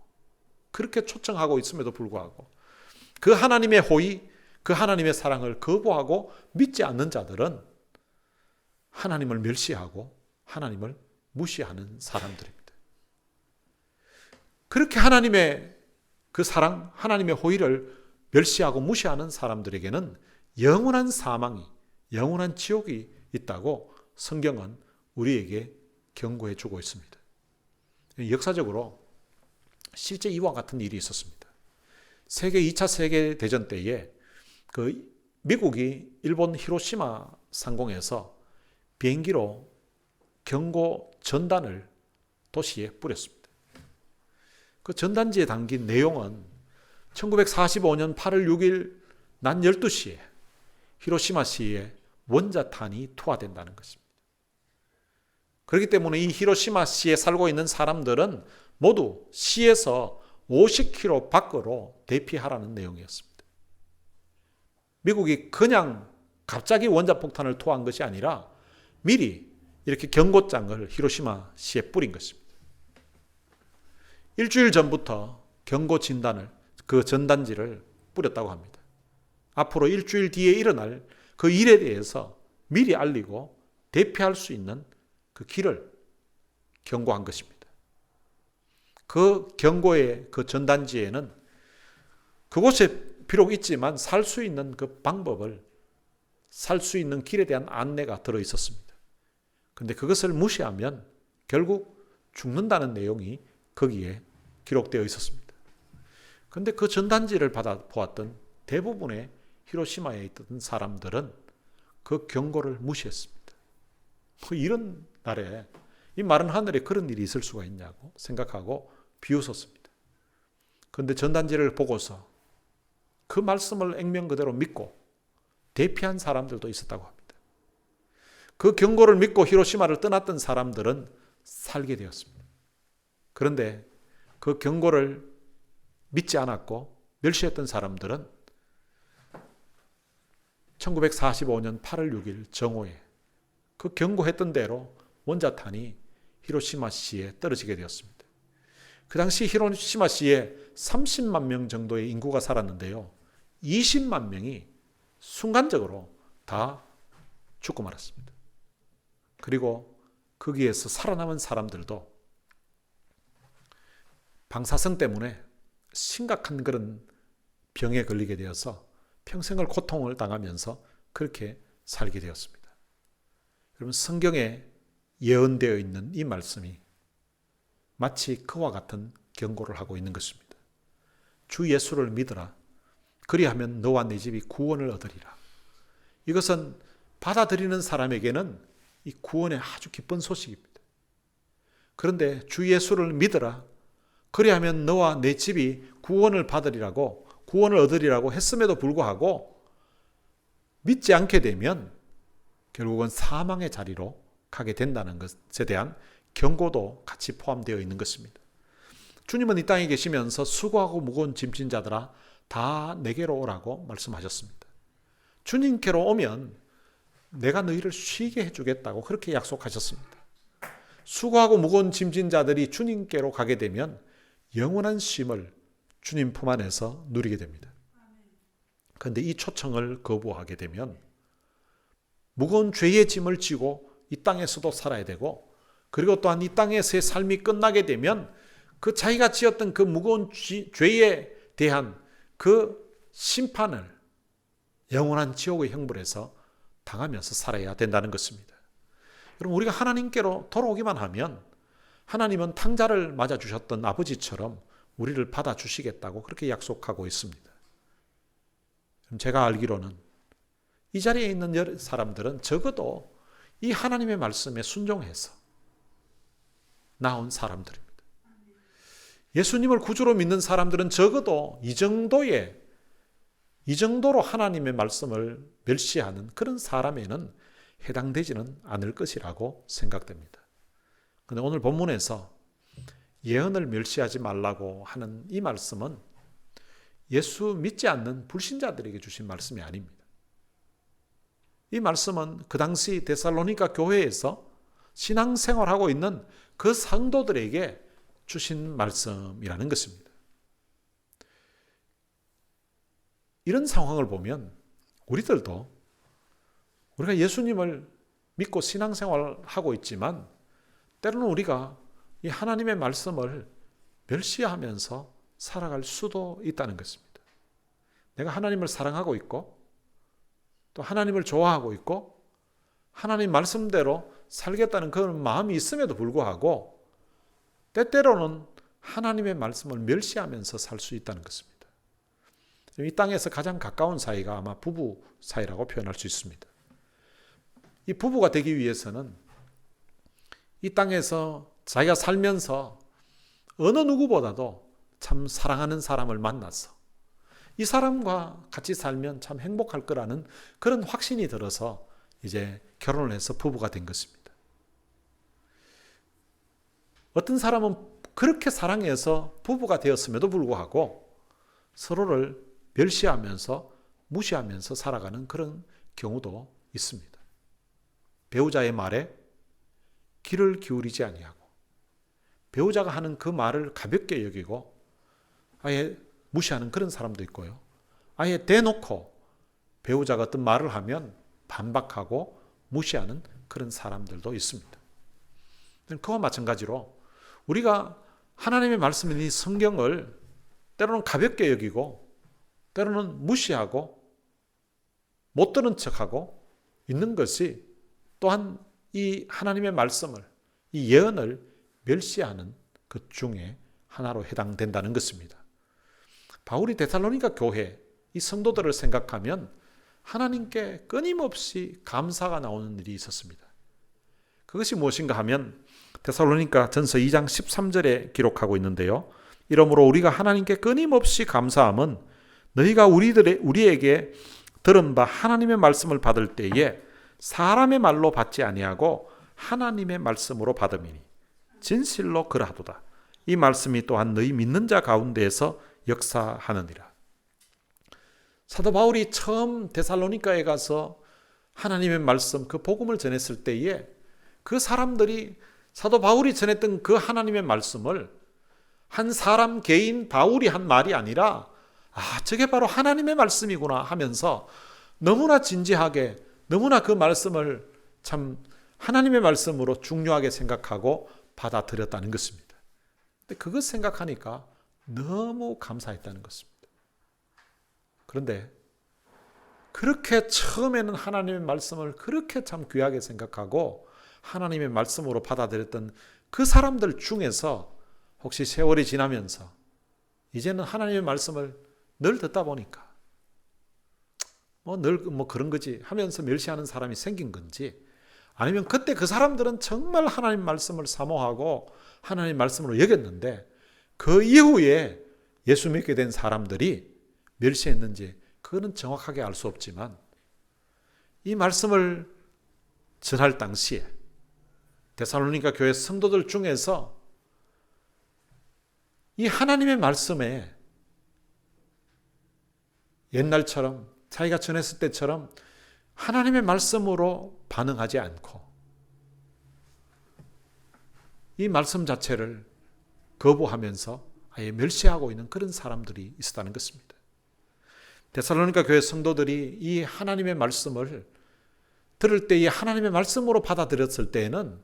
그렇게 초청하고 있음에도 불구하고 그 하나님의 호의, 그 하나님의 사랑을 거부하고 믿지 않는 자들은 하나님을 멸시하고 하나님을 무시하는 사람들입니다. 그렇게 하나님의 그 사랑, 하나님의 호의를 멸시하고 무시하는 사람들에게는 영원한 사망이, 영원한 지옥이 있다고 성경은 우리에게 경고해 주고 있습니다. 역사적으로 실제 이와 같은 일이 있었습니다. 세계 2차 세계대전 때에 그 미국이 일본 히로시마 상공에서 비행기로 경고 전단을 도시에 뿌렸습니다. 그 전단지에 담긴 내용은 1945년 8월 6일 낮 12시에 히로시마시에 원자탄이 투하된다는 것입니다. 그렇기 때문에 이 히로시마시에 살고 있는 사람들은 모두 시에서 50km 밖으로 대피하라는 내용이었습니다. 미국이 그냥 갑자기 원자폭탄을 투하한 것이 아니라 미리 이렇게 경고장을 히로시마시에 뿌린 것입니다. 일주일 전부터 경고 진단을, 그 전단지를 뿌렸다고 합니다. 앞으로 일주일 뒤에 일어날 그 일에 대해서 미리 알리고 대피할 수 있는 그 길을 경고한 것입니다. 그 경고의 그 전단지에는 그곳에 비록 있지만 살 수 있는 그 방법을, 살 수 있는 길에 대한 안내가 들어 있었습니다. 그런데 그것을 무시하면 결국 죽는다는 내용이 거기에 기록되어 있었습니다. 그런데 그 전단지를 받아 보았던 대부분의 히로시마에 있던 사람들은 그 경고를 무시했습니다. 뭐 이런 날에 이 마른 하늘에 그런 일이 있을 수가 있냐고 생각하고 비웃었습니다. 그런데 전단지를 보고서 그 말씀을 액면 그대로 믿고 대피한 사람들도 있었다고 합니다. 그 경고를 믿고 히로시마를 떠났던 사람들은 살게 되었습니다. 그런데 그 경고를 믿지 않았고 멸시했던 사람들은 1945년 8월 6일 정오에 그 경고했던 대로 원자탄이 히로시마시에 떨어지게 되었습니다. 그 당시 히로시마시에 30만 명 정도의 인구가 살았는데요. 20만 명이 순간적으로 다 죽고 말았습니다. 그리고 거기에서 살아남은 사람들도 방사성 때문에 심각한 그런 병에 걸리게 되어서 평생을 고통을 당하면서 그렇게 살게 되었습니다. 여러분, 성경에 예언되어 있는 이 말씀이 마치 그와 같은 경고를 하고 있는 것입니다. 주 예수를 믿으라. 그리하면 너와 네 집이 구원을 얻으리라. 이것은 받아들이는 사람에게는 이 구원의 아주 기쁜 소식입니다. 그런데 주 예수를 믿으라. 그리하면 너와 내 집이 구원을 받으리라고, 구원을 얻으리라고 했음에도 불구하고 믿지 않게 되면 결국은 사망의 자리로 가게 된다는 것에 대한 경고도 같이 포함되어 있는 것입니다. 주님은 이 땅에 계시면서 수고하고 무거운 짐진 자들아 다 내게로 오라고 말씀하셨습니다. 주님께로 오면 내가 너희를 쉬게 해주겠다고 그렇게 약속하셨습니다. 수고하고 무거운 짐진 자들이 주님께로 가게 되면 영원한 쉼을 주님 품 안에서 누리게 됩니다. 그런데 이 초청을 거부하게 되면 무거운 죄의 짐을 지고 이 땅에서도 살아야 되고, 그리고 또한 이 땅에서의 삶이 끝나게 되면 그 자기가 지었던 그 무거운 죄에 대한 그 심판을 영원한 지옥의 형벌에서 당하면서 살아야 된다는 것입니다. 여러분, 우리가 하나님께로 돌아오기만 하면 하나님은 탕자를 맞아주셨던 아버지처럼 우리를 받아주시겠다고 그렇게 약속하고 있습니다. 제가 알기로는 이 자리에 있는 사람들은 적어도 이 하나님의 말씀에 순종해서 나온 사람들입니다. 예수님을 구주로 믿는 사람들은 적어도 이 정도로 하나님의 말씀을 멸시하는 그런 사람에는 해당되지는 않을 것이라고 생각됩니다. 그런데 오늘 본문에서 예언을 멸시하지 말라고 하는 이 말씀은 예수 믿지 않는 불신자들에게 주신 말씀이 아닙니다. 이 말씀은 그 당시 데살로니가 교회에서 신앙생활하고 있는 그 성도들에게 주신 말씀이라는 것입니다. 이런 상황을 보면 우리가 예수님을 믿고 신앙생활을 하고 있지만 때로는 우리가 이 하나님의 말씀을 멸시하면서 살아갈 수도 있다는 것입니다. 내가 하나님을 사랑하고 있고 또 하나님을 좋아하고 있고 하나님 말씀대로 살겠다는 그런 마음이 있음에도 불구하고 때때로는 하나님의 말씀을 멸시하면서 살 수 있다는 것입니다. 이 땅에서 가장 가까운 사이가 아마 부부 사이라고 표현할 수 있습니다. 이 부부가 되기 위해서는 이 땅에서 자기가 살면서 어느 누구보다도 참 사랑하는 사람을 만나서 이 사람과 같이 살면 참 행복할 거라는 그런 확신이 들어서 이제 결혼을 해서 부부가 된 것입니다. 어떤 사람은 그렇게 사랑해서 부부가 되었음에도 불구하고 서로를 멸시하면서 무시하면서 살아가는 그런 경우도 있습니다. 배우자의 말에 귀를 기울이지 아니하고 배우자가 하는 그 말을 가볍게 여기고 아예 무시하는 그런 사람도 있고요. 아예 대놓고 배우자가 어떤 말을 하면 반박하고 무시하는 그런 사람들도 있습니다. 그와 마찬가지로 우리가 하나님의 말씀인 이 성경을 때로는 가볍게 여기고 때로는 무시하고 못 들은 척하고 있는 것이 또한 이 하나님의 말씀을, 이 예언을 멸시하는 것 중에 하나로 해당된다는 것입니다. 바울이 데살로니가 교회, 이 성도들을 생각하면 하나님께 끊임없이 감사가 나오는 일이 있었습니다. 그것이 무엇인가 하면 데살로니가 전서 2장 13절에 기록하고 있는데요. 이러므로 우리가 하나님께 끊임없이 감사함은 너희가 우리에게 들은 바 하나님의 말씀을 받을 때에 사람의 말로 받지 아니하고 하나님의 말씀으로 받음이니 진실로 그러하도다. 이 말씀이 또한 너희 믿는 자 가운데에서 역사하느니라. 사도 바울이 처음 데살로니가에 가서 하나님의 말씀, 그 복음을 전했을 때에 그 사람들이 사도 바울이 전했던 그 하나님의 말씀을 한 사람 개인 바울이 한 말이 아니라 저게 바로 하나님의 말씀이구나 하면서 너무나 진지하게 너무나 그 말씀을 참 하나님의 말씀으로 중요하게 생각하고 받아들였다는 것입니다. 근데 그것 생각하니까 너무 감사했다는 것입니다. 그런데 그렇게 처음에는 하나님의 말씀을 그렇게 참 귀하게 생각하고 하나님의 말씀으로 받아들였던 그 사람들 중에서 혹시 세월이 지나면서 이제는 하나님의 말씀을 늘 듣다 보니까 늘 그런 거지 하면서 멸시하는 사람이 생긴 건지 아니면 그때 그 사람들은 정말 하나님 말씀을 사모하고 하나님 말씀으로 여겼는데 그 이후에 예수 믿게 된 사람들이 멸시했는지 그거는 정확하게 알 수 없지만 이 말씀을 전할 당시에 데살로니가 교회 성도들 중에서 이 하나님의 말씀에 옛날처럼 자기가 전했을 때처럼 하나님의 말씀으로 반응하지 않고 이 말씀 자체를 거부하면서 아예 멸시하고 있는 그런 사람들이 있었다는 것입니다. 데살로니가 교회 성도들이 이 하나님의 말씀을 들을 때 이 하나님의 말씀으로 받아들였을 때에는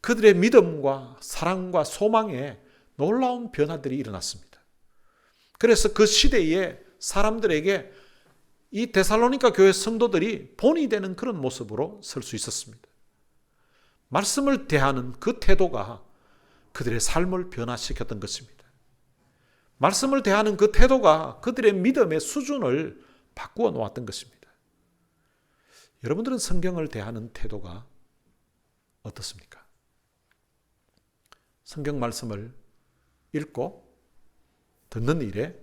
그들의 믿음과 사랑과 소망에 놀라운 변화들이 일어났습니다. 그래서 그 시대에 사람들에게 이 데살로니가 교회 성도들이 본이 되는 그런 모습으로 설 수 있었습니다. 말씀을 대하는 그 태도가 그들의 삶을 변화시켰던 것입니다. 말씀을 대하는 그 태도가 그들의 믿음의 수준을 바꾸어 놓았던 것입니다. 여러분들은 성경을 대하는 태도가 어떻습니까? 성경 말씀을 읽고 듣는 일에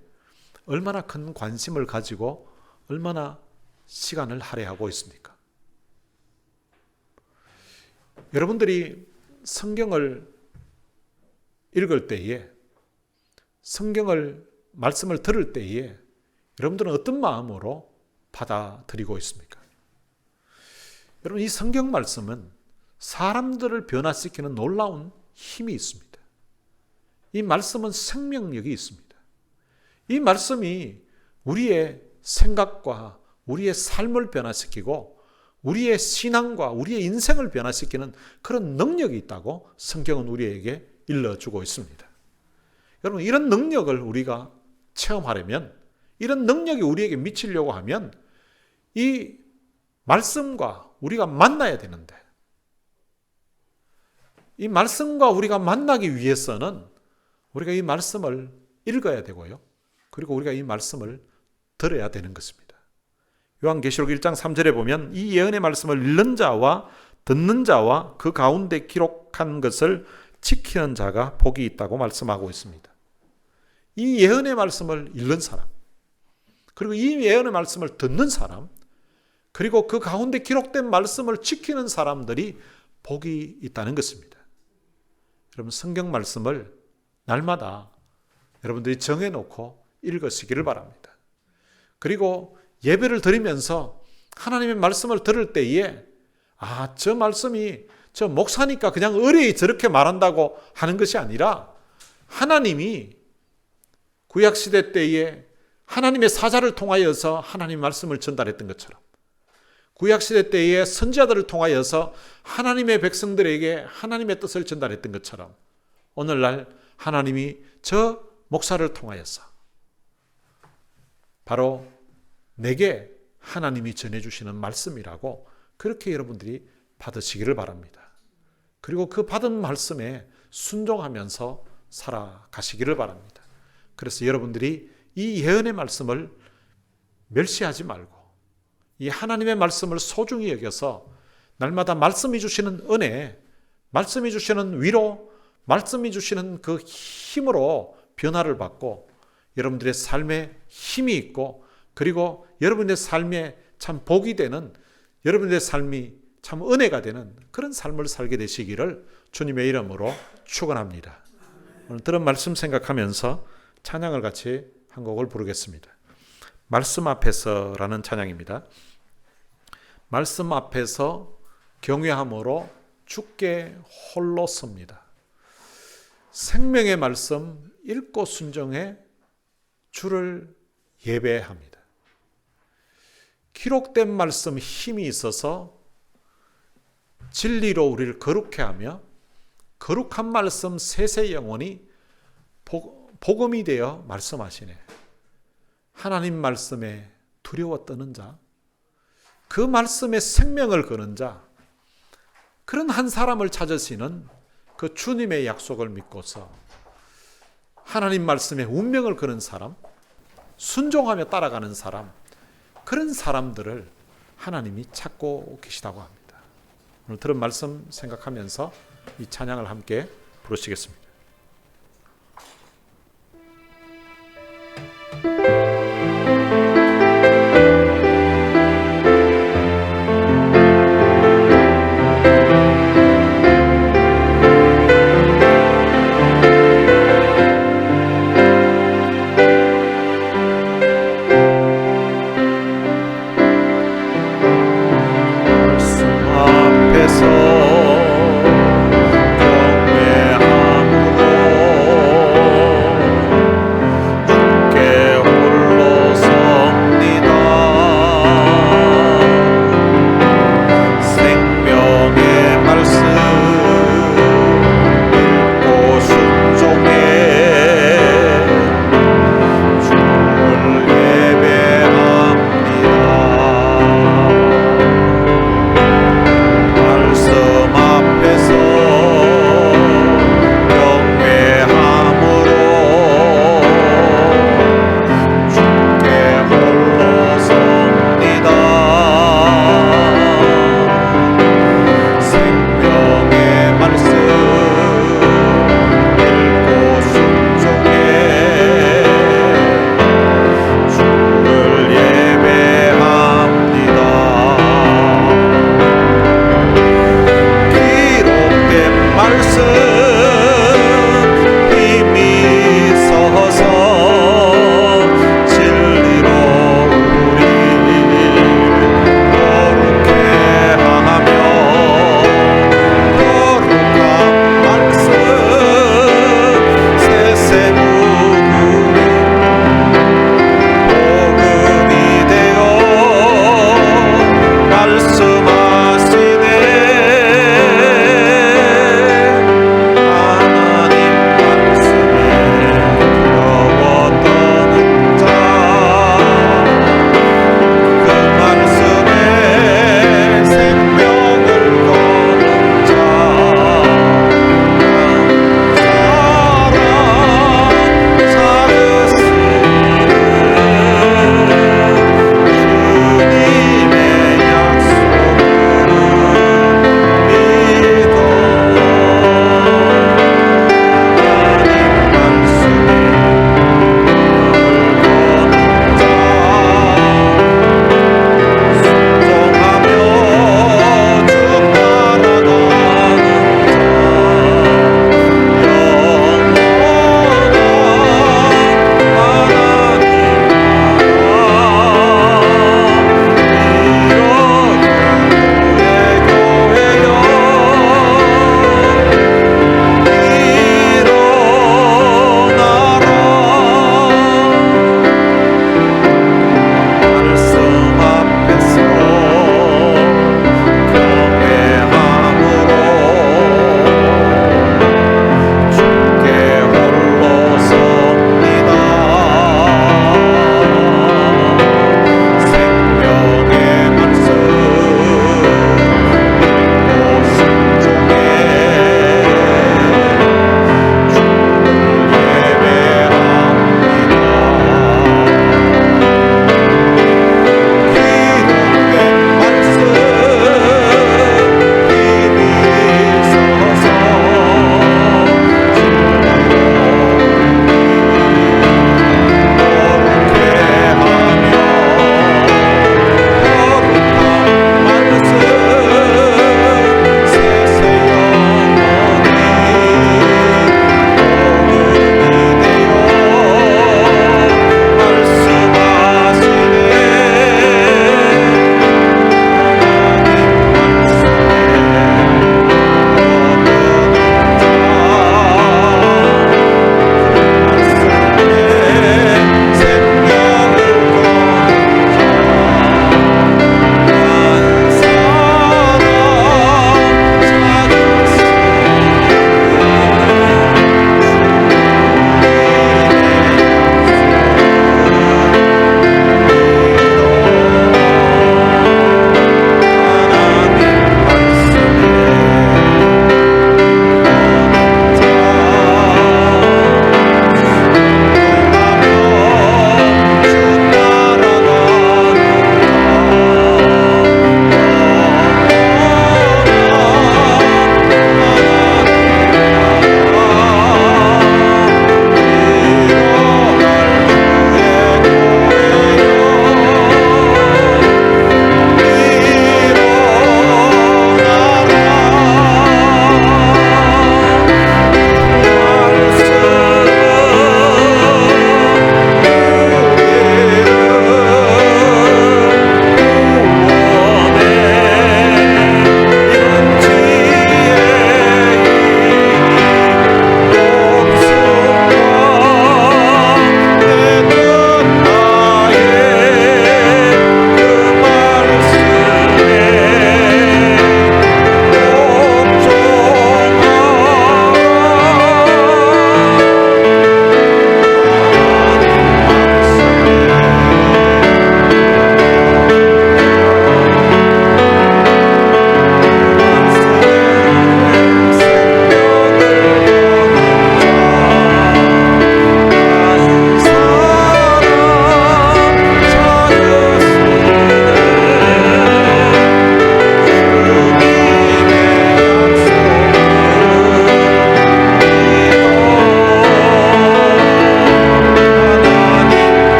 얼마나 큰 관심을 가지고 얼마나 시간을 할애하고 있습니까? 여러분들이 성경을 읽을 때에, 성경을 말씀을 들을 때에 여러분들은 어떤 마음으로 받아들이고 있습니까? 여러분, 이 성경 말씀은 사람들을 변화시키는 놀라운 힘이 있습니다. 이 말씀은 생명력이 있습니다. 이 말씀이 우리의 생각과 우리의 삶을 변화시키고 우리의 신앙과 우리의 인생을 변화시키는 그런 능력이 있다고 성경은 우리에게 일러주고 있습니다. 여러분, 이런 능력을 우리가 체험하려면, 이런 능력이 우리에게 미치려고 하면 이 말씀과 우리가 만나야 되는데, 이 말씀과 우리가 만나기 위해서는 우리가 이 말씀을 읽어야 되고요. 그리고 우리가 이 말씀을 들어야 되는 것입니다. 요한계시록 1장 3절에 보면 이 예언의 말씀을 읽는 자와 듣는 자와 그 가운데 기록한 것을 지키는 자가 복이 있다고 말씀하고 있습니다. 이 예언의 말씀을 읽는 사람, 그리고 이 예언의 말씀을 듣는 사람, 그리고 그 가운데 기록된 말씀을 지키는 사람들이 복이 있다는 것입니다. 여러분, 성경 말씀을 날마다 여러분들이 정해놓고 읽으시기를 바랍니다. 그리고 예배를 드리면서 하나님의 말씀을 들을 때에 저 말씀이 저 목사니까 그냥 의뢰이 저렇게 말한다고 하는 것이 아니라 하나님이 구약시대 때에 하나님의 사자를 통하여서 하나님의 말씀을 전달했던 것처럼, 구약시대 때에 선지자들을 통하여서 하나님의 백성들에게 하나님의 뜻을 전달했던 것처럼 오늘날 하나님이 저 목사를 통하여서 바로 내게 하나님이 전해주시는 말씀이라고 그렇게 여러분들이 받으시기를 바랍니다. 그리고 그 받은 말씀에 순종하면서 살아가시기를 바랍니다. 그래서 여러분들이 이 예언의 말씀을 멸시하지 말고 이 하나님의 말씀을 소중히 여겨서 날마다 말씀이 주시는 은혜, 말씀이 주시는 위로, 말씀이 주시는 그 힘으로 변화를 받고 여러분들의 삶에 힘이 있고, 그리고 여러분의 삶에 참 복이 되는, 여러분의 삶이 참 은혜가 되는 그런 삶을 살게 되시기를 주님의 이름으로 축원합니다. 오늘 들은 말씀 생각하면서 찬양을 같이 한 곡을 부르겠습니다. 말씀 앞에서라는 찬양입니다. 말씀 앞에서 경외함으로 주께 홀로 섭니다. 생명의 말씀 읽고 순종해 주를 예배합니다. 기록된 말씀 힘이 있어서 진리로 우리를 거룩해 하며 거룩한 말씀 세세 영혼이 복음이 되어 말씀하시네. 하나님 말씀에 두려워 떠는 자, 그 말씀에 생명을 거는 자, 그런 한 사람을 찾으시는 그 주님의 약속을 믿고서 하나님 말씀에 운명을 거는 사람, 순종하며 따라가는 사람, 그런 사람들을 하나님이 찾고 계시다고 합니다. 오늘 들은 말씀 생각하면서 이 찬양을 함께 부르시겠습니다. 경외함으로 주께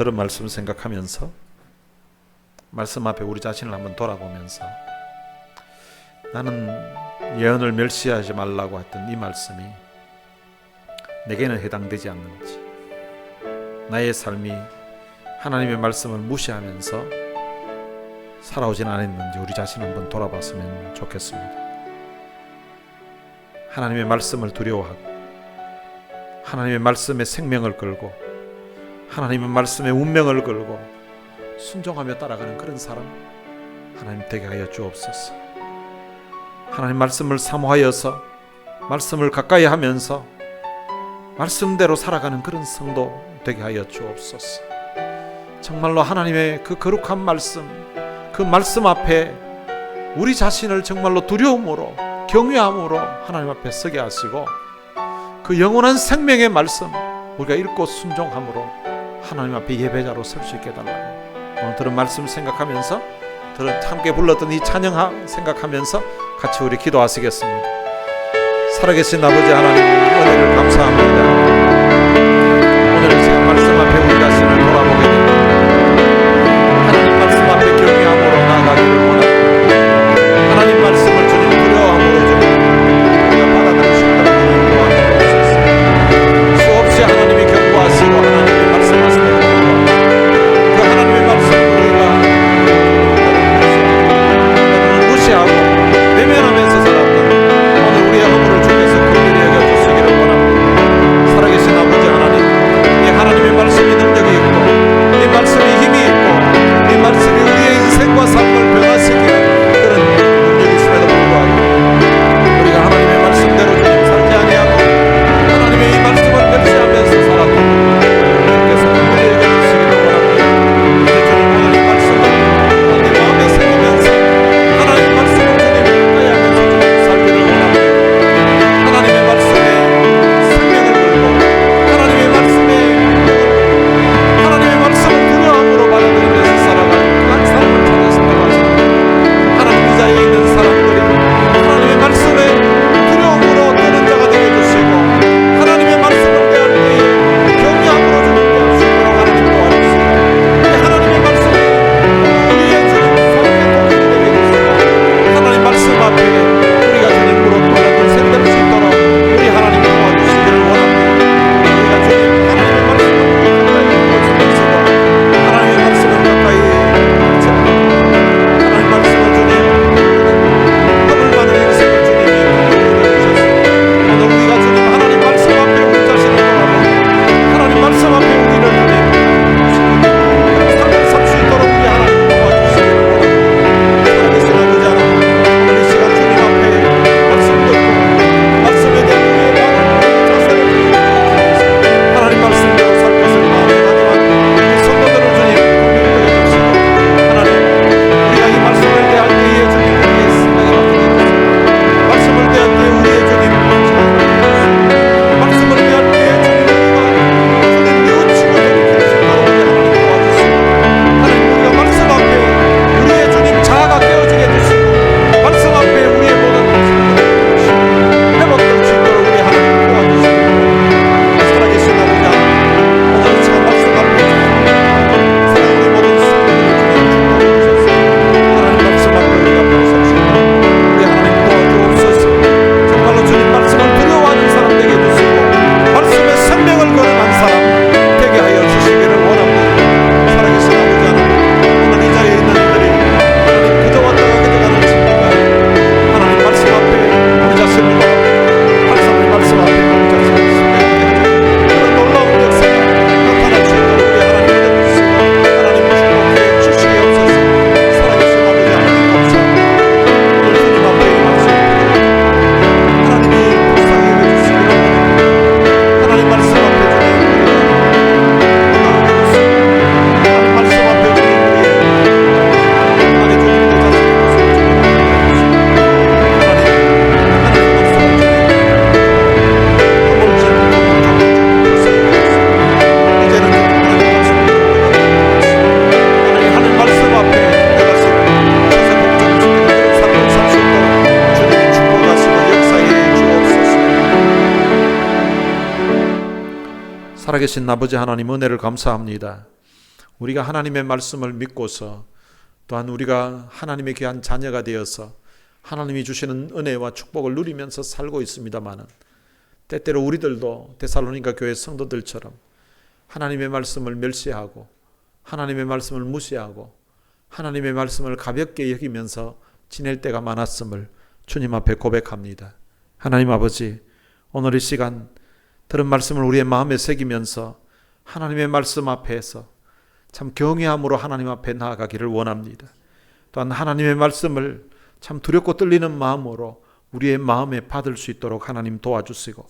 들은 말씀 생각하면서 말씀 앞에 우리 자신을 한번 돌아보면서 나는 예언을 멸시하지 말라고 했던 이 말씀이 내게는 해당되지 않는지, 나의 삶이 하나님의 말씀을 무시하면서 살아오진 않았는지 우리 자신 한번 돌아봤으면 좋겠습니다. 하나님의 말씀을 두려워하고 하나님의 말씀에 생명을 걸고 하나님의 말씀에 운명을 걸고 순종하며 따라가는 그런 사람 하나님 되게 하여 주옵소서. 하나님 말씀을 사모하여서 말씀을 가까이 하면서 말씀대로 살아가는 그런 성도 되게 하여 주옵소서. 정말로 하나님의 그 거룩한 말씀, 그 말씀 앞에 우리 자신을 정말로 두려움으로 경외함으로 하나님 앞에 서게 하시고 그 영원한 생명의 말씀 우리가 읽고 순종함으로 하나님 앞에 예배자로 설 수 있게 해달라고 오늘 들은 말씀 생각하면서 함께 불렀던 이 찬양 생각하면서 같이 우리 기도하시겠습니다. 살아계신 아버지 하나님 은혜를 감사합니다. 오늘 이 시간 말씀 앞에 우리 자신을 돌아보게 됩니다. 하나님 말씀 앞에 경외함으로 나아가기를 원합니다. 하나님 말씀을 주님 두려워함으로 주님 우리가 받아들일 수 있도록 하나님 도와주옵소서. 수없이 하나님이 경고하시고 하나님이 말씀하시는 그 하나님의 말씀을 우리가 무시하고 외면하면서 살았던 오늘 우리의 허물을 주께서 긍휼히 여겨주시기를 원합니다. 살아계신 아버지 하나님, 이 하나님의 말씀이 능력이 있고 이 말씀이 힘이 있고 이 말씀이 우리의 인생과 삶을 변화시키는 그런 능력이 있음에도 불구하고 우리가 하나님의 말씀대로 주님 살지 아니하고 하나님의 이 말씀을 멸시하면서 살았던 주께서 긍휼히 여겨주시기를 원합니다. 이제 주님 오늘 이 말씀을 내 마음에 새기면서 하나님의 말씀을 주님 가까이 하면서 주님 살기를 원합니다. 하나님의 말씀에 생명을 걸고 하나님의 말씀에 하나님의 말씀을 두려움으로 받아들이면서 살아가는 그런 삶을 찾으신다고 하십니다. 하나님 이 자리에 있는 사람들이 하나님의 말씀에 두려움으로 떠는 자가 되게 해주시고 하나님의 말씀을 대할 때에 경외함으로 주님 대할 수 있도록 하나님 도와주시고 하나님의 말씀이 우리의 주님 삶의 도움이 되게 해주시고 하나님 말씀 앞에 우리가 주님 무릎 꿇는 샘될 수 있도록 우리 하나님 도와주시기를 원합니다. 우리가 주님 하나님의 말씀을 가까이 보시고 하나님의 말씀을 가까이 하나님 말씀을 주님 허물 많은 인생을 주님이 주셨습니다. 오늘 우리가 주님 하나님 말씀 앞에 우리 자신을 돌아보고 하나님 말씀 앞에 우리를 주님 삶을 살 수 있도록 우리 하나님 도와주시기를 원합니다. 살아계신 아버지 하나님 오늘 이 시간 주님 앞에 말씀 듣고 말씀에 대한 우리의 많은 자세를 하나님 말씀대로 살 것을 마음하지만 우리 성도들을 주님 긍휼히 여겨주시고 하나님 우리가 이 말씀을 대할 때에 주님 우리의 생각을 맡겨주시고 말씀을 대할 때에 우리의 주님 말씀을 대할 때에 주님 우리가 주님 뉘우치고 돌이킬 수 있도록 우리 하나님 도와주시고 하나님 우리가 말씀 앞에 우리의 주님 자아가 깨어지게 해주시고 말씀 앞에 우리의 모든 회복될 수 있도록 우리 하나님 도와주시고 살아계신 아버지 하나님 오늘 이 시간 말씀 앞에 사랑 우리 모든 성도들 주님 축복해 주셔서 하나님 말씀 앞에 우리가 펼쳐주시고 우리 하나님 도와주옵소서. 정말로 주님 말씀을 두려워하는 사람 되게 해주시고 말씀에 생명을 거는 한 사람 되게 하여 주시기를 원합니다. 살아계신 아버지 하나님 오늘 이 자리에 있는 이들이 하나님 그저 왔다가 그저 가는 친구가 하나님 말씀 앞에 우리 자신을 돌아보고 하나님 말씀 앞에 우리 자신을 신뢰하게 하는 그런 놀라운 역사가 나타날 수 있도록 우리 하나님 믿어주시고 하나님 축복해 주시옵소서. 살아계신 아버지 하나님 감사합니다. 오늘 주님 앞에 이 말씀을 하나님이 불쌍히 여겨주시기를 원합니다. 하나님 말씀 앞에 주님 우리가 건강하게 해주시고 하나님 말씀 앞에 주님 우리의 안에 주님 내 자신의 모습을 주님 여겨주시고 하나님 말씀을 주님 허물진 도둑적으로 주님 불쌍히 여겨주시고 이제는 주님 하나님 말씀을 하나님 하나님 말씀 앞에 내 자신을 자세 복종시키는 그런 삶을 살 수 있도록 주님이 축복하시고 역사해 주옵소서. 살아계신 아버지 하나님 은혜를 감사합니다. 우리가 하나님의 말씀을 믿고서 또한 우리가 하나님의 귀한 자녀가 되어서 하나님이 주시는 은혜와 축복을 누리면서 살고 있습니다마는, 때때로 우리들도 데살로니가 교회 성도들처럼 하나님의 말씀을 멸시하고 하나님의 말씀을 무시하고 하나님의 말씀을 가볍게 여기면서 지낼 때가 많았음을 주님 앞에 고백합니다. 하나님 아버지, 오늘 이 시간 들은 말씀을 우리의 마음에 새기면서 하나님의 말씀 앞에서 참 경외함으로 하나님 앞에 나아가기를 원합니다. 또한 하나님의 말씀을 참 두렵고 떨리는 마음으로 우리의 마음에 받을 수 있도록 하나님 도와주시고,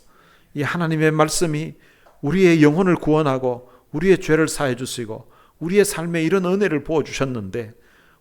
이 하나님의 말씀이 우리의 영혼을 구원하고 우리의 죄를 사해 주시고 우리의 삶에 이런 은혜를 부어주셨는데,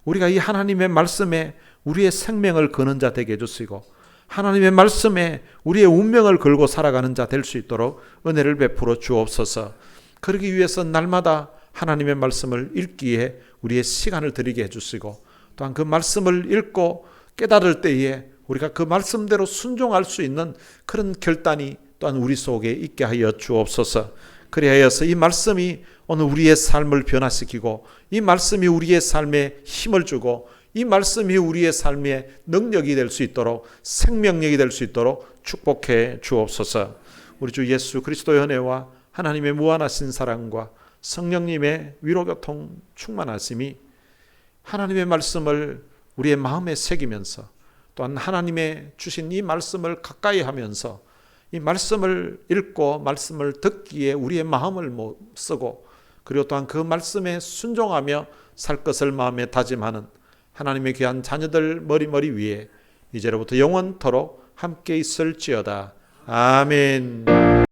우리가 이 하나님의 말씀에 우리의 생명을 거는 자 되게 해주시고 하나님의 말씀에 우리의 운명을 걸고 살아가는 자 될 수 있도록 은혜를 베풀어 주옵소서. 그러기 위해서 날마다 하나님의 말씀을 읽기에 우리의 시간을 드리게 해주시고, 또한 그 말씀을 읽고 깨달을 때에 우리가 그 말씀대로 순종할 수 있는 그런 결단이 또한 우리 속에 있게 하여 주옵소서. 그리하여서 이 말씀이 오늘 우리의 삶을 변화시키고, 이 말씀이 우리의 삶에 힘을 주고, 이 말씀이 우리의 삶의 능력이 될 수 있도록, 생명력이 될 수 있도록 축복해 주옵소서. 우리 주 예수 그리스도의 은혜와 하나님의 무한하신 사랑과 성령님의 위로교통 충만하심이 하나님의 말씀을 우리의 마음에 새기면서, 또한 하나님의 주신 이 말씀을 가까이 하면서 이 말씀을 읽고 말씀을 듣기에 우리의 마음을 쓰고, 그리고 또한 그 말씀에 순종하며 살 것을 마음에 다짐하는 하나님의 귀한 자녀들 머리 위에 이제로부터 영원토록 함께 있을지어다. 아멘.